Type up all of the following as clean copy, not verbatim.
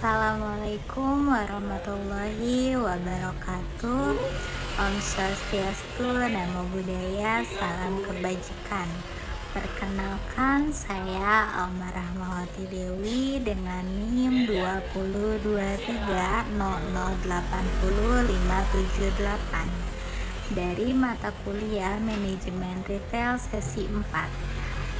Assalamualaikum warahmatullahi wabarakatuh. Om Swastiastu, Namo Buddhaya, salam kebajikan. Perkenalkan, saya Alma Rahmawati Dewi dengan NIM 202300800578 dari mata kuliah Manajemen Retail sesi 4.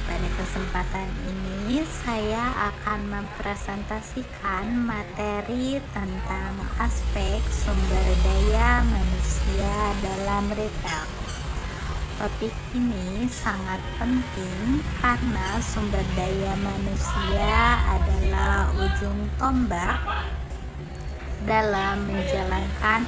Pada kesempatan ini saya akan mempresentasikan materi tentang aspek sumber daya manusia dalam retail. Topik ini sangat penting karena sumber daya manusia adalah ujung tombak dalam menjalankan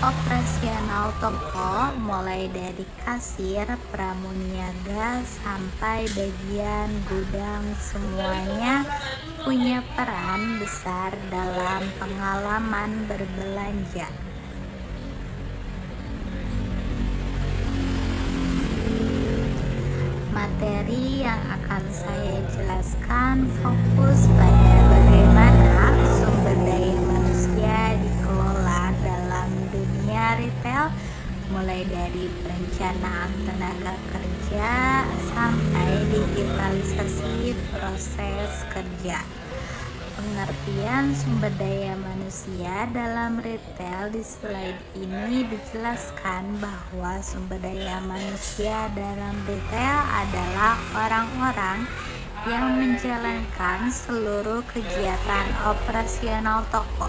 operasional toko, mulai dari kasir, pramuniaga, sampai bagian gudang. Semuanya punya peran besar dalam pengalaman berbelanja. Materi yang akan saya jelaskan fokus pada bagaimana sumber daya manusia dikelola dalam dunia retail, mulai dari perencanaan tenaga kerja sampai digitalisasi proses kerja. Pengertian sumber daya manusia dalam retail di slide ini dijelaskan bahwa sumber daya manusia dalam retail adalah orang-orang yang menjalankan seluruh kegiatan operasional toko,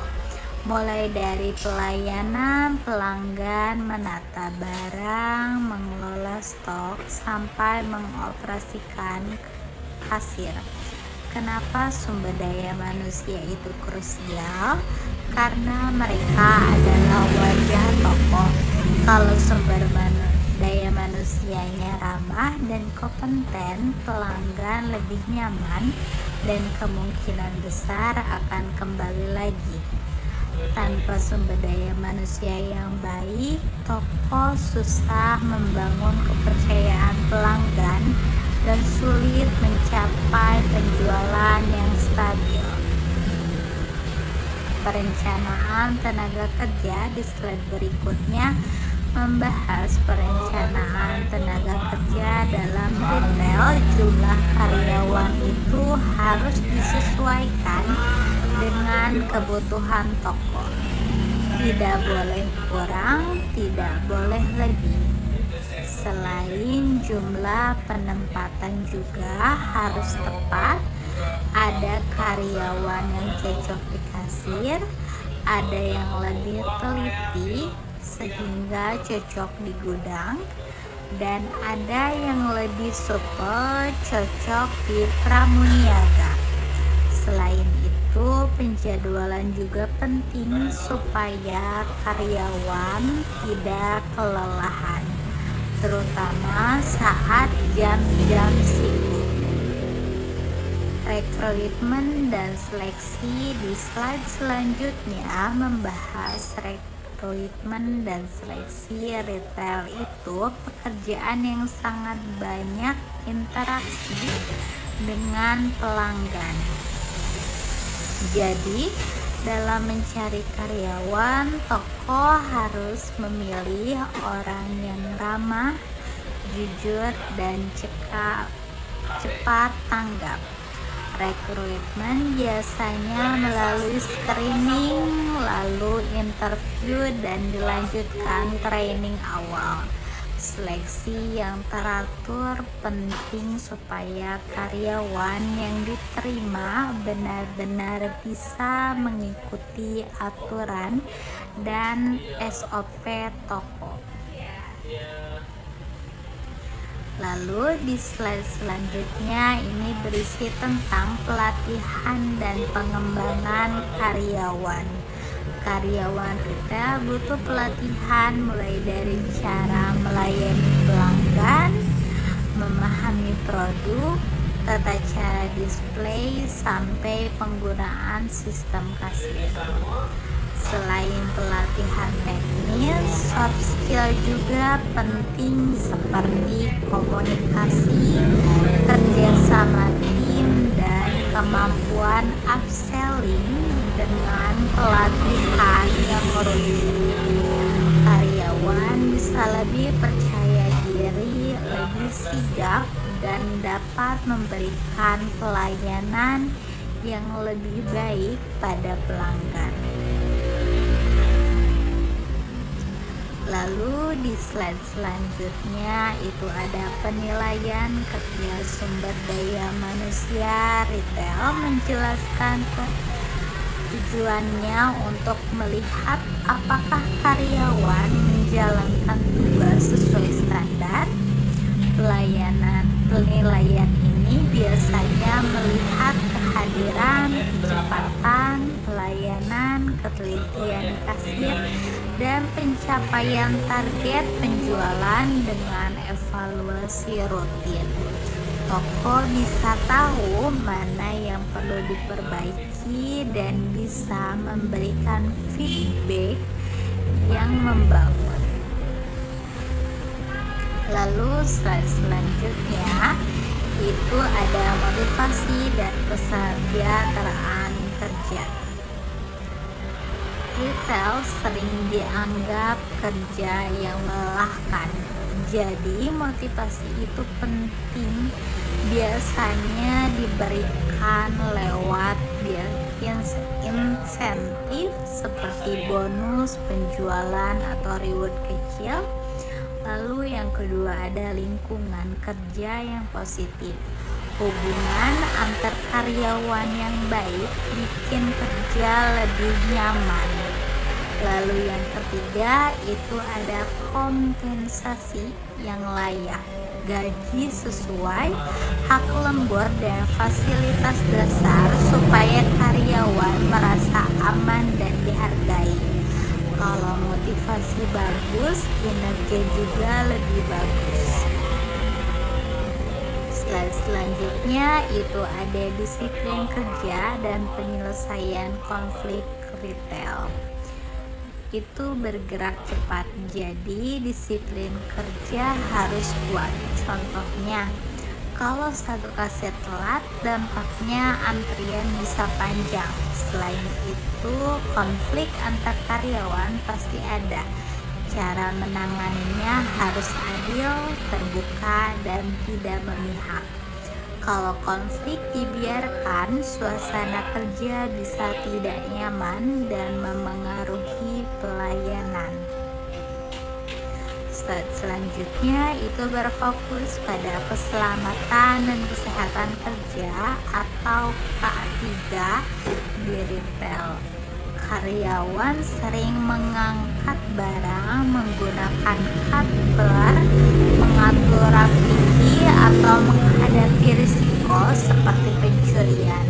mulai dari pelayanan pelanggan, menata barang, mengelola stok, sampai mengoperasikan kasir. Kenapa sumber daya manusia itu krusial? Karena mereka adalah wajah toko. Kalau sumber daya manusianya ramah dan kompeten, pelanggan lebih nyaman dan kemungkinan besar akan kembali lagi. Tanpa sumber daya manusia yang baik, toko susah membangun kepercayaan pelanggan dan sulit mencapai penjualan yang stabil. Perencanaan tenaga kerja di slide berikutnya membahas perencanaan tenaga kerja dalam retail. Jumlah karyawan itu harus disesuaikan dengan kebutuhan toko. Tidak boleh kurang, tidak boleh lebih. Selain jumlah penempatan juga harus tepat. Ada karyawan yang cocok di kasir, ada yang lebih teliti sehingga cocok di gudang, dan ada yang lebih super cocok di pramuniaga. Selain itu, penjadwalan juga penting supaya karyawan tidak kelelahan, terutama saat jam-jam sibuk. Rekrutmen dan seleksi di slide selanjutnya membahas rekrutmen dan seleksi. Retail itu pekerjaan yang sangat banyak interaksi dengan pelanggan. Jadi, dalam mencari karyawan, toko harus memilih orang yang ramah, jujur, dan cepat tanggap. Rekrutmen biasanya melalui screening, lalu interview, dan dilanjutkan training awal. Seleksi yang teratur penting supaya karyawan yang diterima benar-benar bisa mengikuti aturan dan SOP toko. Lalu di slide selanjutnya ini berisi tentang pelatihan dan pengembangan karyawan. Karyawan retail butuh pelatihan mulai dari cara melayani pelanggan, memahami produk, tata cara display, sampai penggunaan sistem kasir. Selain pelatihan teknis, soft skill juga penting seperti komunikasi, kerjasama tim, dan kemampuan upselling dengan pelatihan yang rutin. Karyawan bisa lebih percaya diri, lebih sigap, dan dapat memberikan pelayanan yang lebih baik pada pelanggan. Lalu di slide selanjutnya itu ada penilaian kerja sumber daya manusia retail, menjelaskan tujuannya untuk melihat apakah karyawan menjalankan tugas sesuai standar pelayanan. Penilaian ini biasanya melihat kehadiran, kecepatan, pelayanan, ketelitian kasir, dan pencapaian target penjualan dengan evaluasi rutin. Toko bisa tahu mana yang perlu diperbaiki dan bisa memberikan feedback yang membangun. Lalu slide selanjutnya itu ada motivasi dan kesejahteraan kerja. Retail sering dianggap kerja yang melelahkan, jadi motivasi itu penting. Biasanya diberikan lewat insentif seperti bonus, penjualan, atau reward kecil. Lalu yang kedua ada lingkungan kerja yang positif. Hubungan antar karyawan yang baik bikin kerja lebih nyaman. Lalu yang ketiga itu ada kompensasi yang layak, gaji sesuai, hak lembur, dan fasilitas dasar supaya karyawan merasa aman dan dihargai. Kalau motivasi bagus, kinerja juga lebih bagus. Slide selanjutnya itu ada disiplin kerja dan penyelesaian konflik retail. Itu bergerak cepat, jadi disiplin kerja harus kuat. Contohnya, kalau satu kasir telat, dampaknya antrian bisa panjang. Selain itu, konflik antar karyawan pasti ada. Cara menanganinya harus adil, terbuka, dan tidak memihak. Kalau konflik dibiarkan, suasana kerja bisa tidak nyaman dan memengaruhi pelayanan. Slide selanjutnya itu berfokus pada keselamatan dan kesehatan kerja atau K3 di retail. Karyawan sering mengangkat barang menggunakan cutler, mengatur rapihi, atau menghadapi risiko seperti pencurian.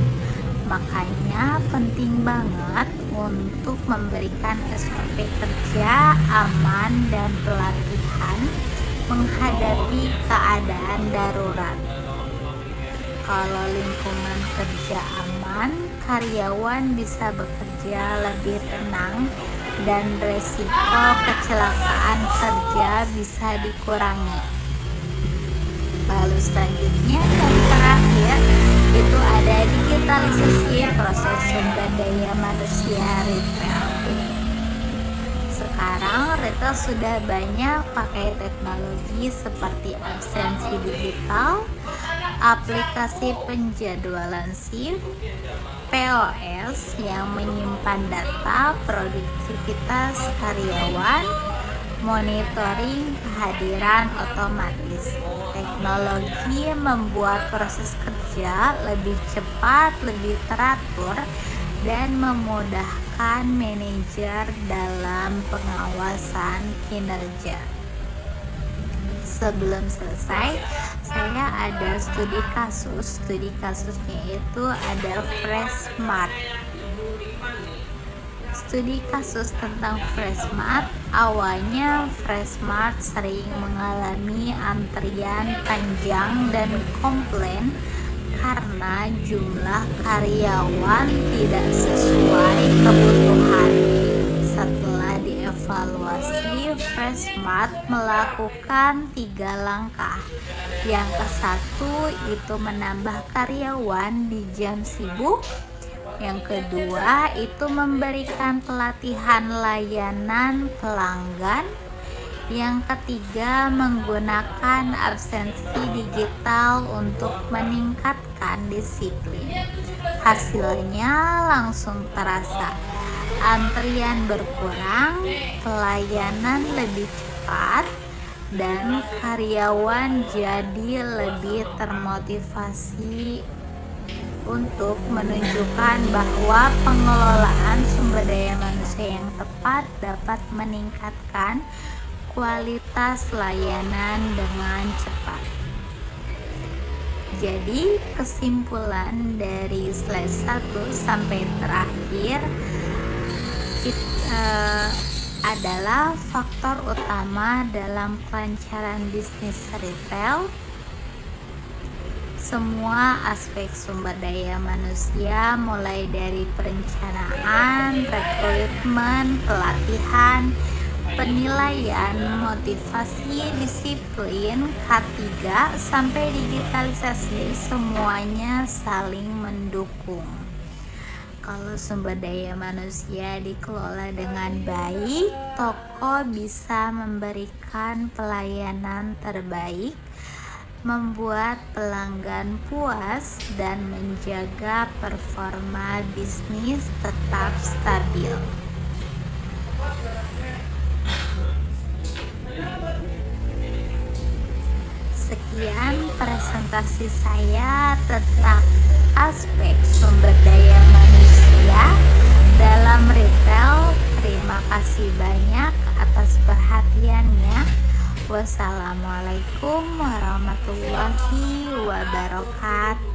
Makanya penting banget untuk memberikan SOP kerja aman dan pelatihan menghadapi keadaan darurat. Kalau lingkungan kerja aman, karyawan bisa bekerja lebih tenang dan resiko kecelakaan kerja bisa dikurangi. Lalu selanjutnya yang terakhir itu ada digitalisasi proses sumber daya manusia retail. Sekarang retail sudah banyak pakai teknologi seperti absensi digital, aplikasi penjadwalan shift, POS yang menyimpan data produktivitas karyawan, monitoring kehadiran otomatis. Teknologi membuat proses kerja lebih cepat, lebih teratur, dan memudahkan manajer dalam pengawasan kinerja. Sebelum selesai, saya ada studi kasus. Studi kasusnya itu ada Freshmart. Studi kasus tentang Freshmart. Awalnya Freshmart sering mengalami antrian panjang dan komplain karena jumlah karyawan tidak sesuai kebutuhan. Setelah dievaluasi, Freshmart melakukan 3 langkah. Yang ke-1 itu menambah karyawan di jam sibuk, Yang kedua itu memberikan pelatihan layanan pelanggan. Yang ketiga, menggunakan absensi digital untuk meningkatkan disiplin. Hasilnya langsung terasa. Antrian berkurang, pelayanan lebih cepat, dan karyawan jadi lebih termotivasi untuk menunjukkan bahwa pengelolaan sumber daya manusia yang tepat dapat meningkatkan kualitas layanan dengan cepat. Jadi kesimpulan dari slide 1 sampai terakhir adalah faktor utama dalam kelancaran bisnis retail. Semua aspek sumber daya manusia, mulai dari perencanaan, rekrutmen, pelatihan, penilaian, motivasi, disiplin, K3 sampai digitalisasi, semuanya saling mendukung. Kalau sumber daya manusia dikelola dengan baik, toko bisa memberikan pelayanan terbaik, membuat pelanggan puas, dan menjaga performa bisnis tetap stabil. Sekian presentasi saya tentang aspek sumber daya manusia dalam retail. Terima kasih banyak atas perhatiannya. Wassalamualaikum warahmatullahi wabarakatuh.